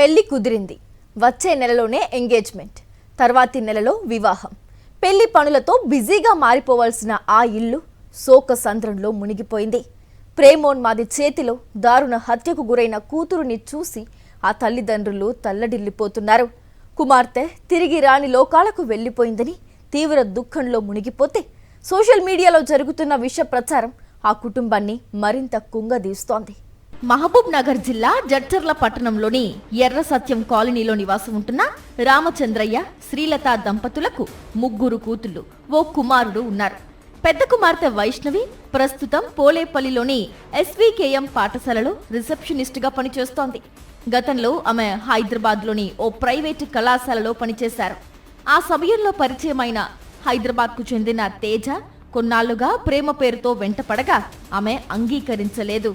పెళ్లి కుదిరింది. వచ్చే నెలలోనే ఎంగేజ్మెంట్, తర్వాతి నెలలో వివాహం. పెళ్లి పనులతో బిజీగా మారిపోవాల్సిన ఆ ఇల్లు శోక సంద్రంలో మునిగిపోయింది. ప్రేమోన్మాది చేతిలో దారుణ హత్యకు గురైన కూతురుని చూసి ఆ తల్లిదండ్రులు తల్లడిల్లిపోతున్నారు. కుమార్తె తిరిగి రాని లోకాలకు వెళ్లిపోయిందని తీవ్ర దుఃఖంలో మునిగిపోతే సోషల్ మీడియాలో జరుగుతున్న విష ప్రచారం ఆ కుటుంబాన్ని మరింత కుంగదీస్తోంది. మహబూబ్ నగర్ జిల్లా జడ్చర్ల పట్టణంలోని ఎర్ర సత్యం కాలనీలో నివాసం ఉంటున్న రామచంద్రయ్య, శ్రీలత దంపతులకు 3 కూతుళ్లు, ఓ కుమారుడు ఉన్నారు. పెద్ద కుమార్తె వైష్ణవి ప్రస్తుతం పోలేపల్లిలోని SVKM పాఠశాలలో రిసెప్షనిస్ట్గా పనిచేస్తోంది. గతంలో ఆమె హైదరాబాద్లోని ఓ ప్రైవేటు కళాశాలలో పనిచేశారు. ఆ సమయంలో పరిచయమైన హైదరాబాద్కు చెందిన తేజ కొన్నాళ్లుగా ప్రేమ పేరుతో వెంటపడగా ఆమె అంగీకరించలేదు.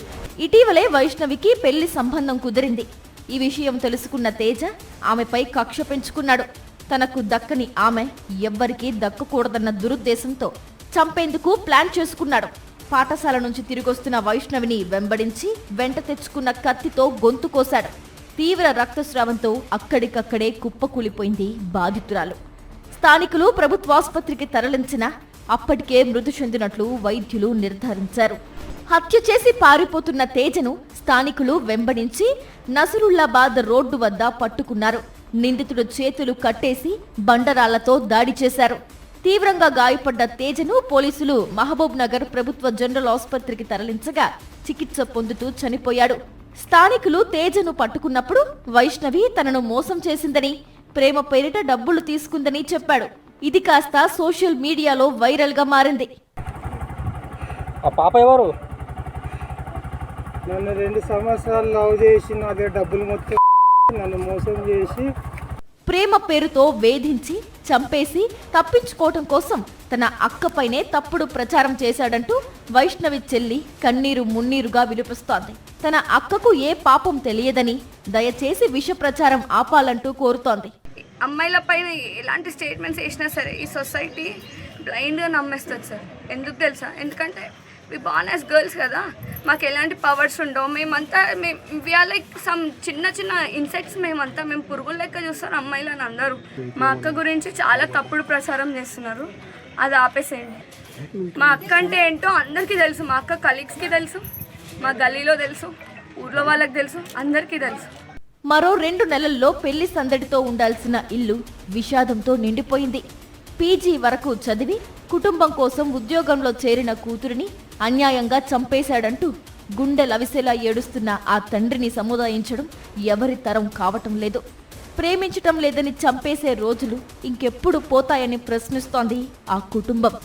ఇటీవలే వైష్ణవికి పెళ్లి సంబంధం కుదిరింది. ఈ విషయం తెలుసుకున్న తేజ ఆమెపై కక్ష పెంచుకున్నాడు. తనకు దక్కని ఆమె ఎవ్వరికీ దక్కకూడదన్న దురుద్దేశంతో చంపేందుకు ప్లాన్ చేసుకున్నాడు. పాఠశాల నుంచి తిరిగొస్తున్న వైష్ణవిని వెంబడించి వెంట తెచ్చుకున్న కత్తితో గొంతు కోశాడు. తీవ్ర రక్తస్రావంతో అక్కడికక్కడే కుప్పకూలిపోయింది బాధితురాలు. స్థానికులు ప్రభుత్వాసుపత్రికి తరలించిన అప్పటికే మృతి చెందినట్లు వైద్యులు నిర్ధారించారు. హత్య చేసి పారిపోతున్న తేజను స్థానికులు వెంబడించి నసరుల్లాబాద్ రోడ్డు వద్ద పట్టుకున్నారు. నిందితుడు చేతులు కట్టేసి బండరాళ్లతో దాడి చేశారు. తీవ్రంగా గాయపడ్డ తేజను పోలీసులు మహబూబ్ నగర్ ప్రభుత్వ జనరల్ ఆసుపత్రికి తరలించగా చికిత్స పొందుతూ చనిపోయాడు. స్థానికులు తేజను పట్టుకున్నప్పుడు వైష్ణవి తనను మోసం చేసిందని, ప్రేమ పేరిట డబ్బులు తీసుకుందని చెప్పాడు. ఇది కాస్త సోషల్ మీడియాలో వైరల్ గా మారింది. ఆ పాప ఎవరు? నన్ను 2 సంవత్సరాలు లవ్ చేసి అదే డబ్బులు మొత్తం నన్ను మోసం చేసి ప్రేమ పేరుతో వేధించి చంపేసి తప్పించుకోవటం కోసం తన అక్కపైనే తప్పుడు ప్రచారం చేశాడంటూ వైష్ణవి చెల్లి కన్నీరు మున్నీరుగా వినిపిస్తోంది. తన అక్కకు ఏ పాపం తెలియదని దయచేసి విష ప్రచారం ఆపాలంటూ కోరుతోంది. అమ్మాయిల పైన ఎలాంటి స్టేట్మెంట్స్ వేసినా సరే ఈ సొసైటీ బ్లైండ్గా నమ్మేస్తుంది సార్. ఎందుకు తెలుసా? ఎందుకంటే వి బార్న్ యాజ్ గర్ల్స్ కదా, మాకు ఎలాంటి పవర్స్ ఉండవు. మేమంతా వీఆర్ లైక్ సమ్ చిన్న చిన్న ఇన్సెక్ట్స్. మేము పురుగుల లెక్క చూస్తారు అమ్మాయిలని అందరూ. మా అక్క గురించి చాలా తప్పుడు ప్రచారం చేస్తున్నారు, అది ఆపేసేయండి. మా అక్క అంటే ఏంటో అందరికీ తెలుసు. మా అక్క కలీగ్స్కి తెలుసు, మా గల్లీలో తెలుసు, ఊర్లో వాళ్ళకి తెలుసు, అందరికీ తెలుసు. మరో 2 నెలల్లో పెళ్లి సందడితో ఉండాల్సిన ఇల్లు విషాదంతో నిండిపోయింది. పీజీ వరకు చదివి కుటుంబం కోసం ఉద్యోగంలో చేరిన కూతురిని అన్యాయంగా చంపేశాడంటూ గుండె లవిసేలా ఏడుస్తున్న ఆ తండ్రిని సముదాయించడం ఎవరి తరం కావటం లేదు. ప్రేమించటం లేదని చంపేసే రోజులు ఇంకెప్పుడు పోతాయని ప్రశ్నిస్తోంది ఆ కుటుంబం.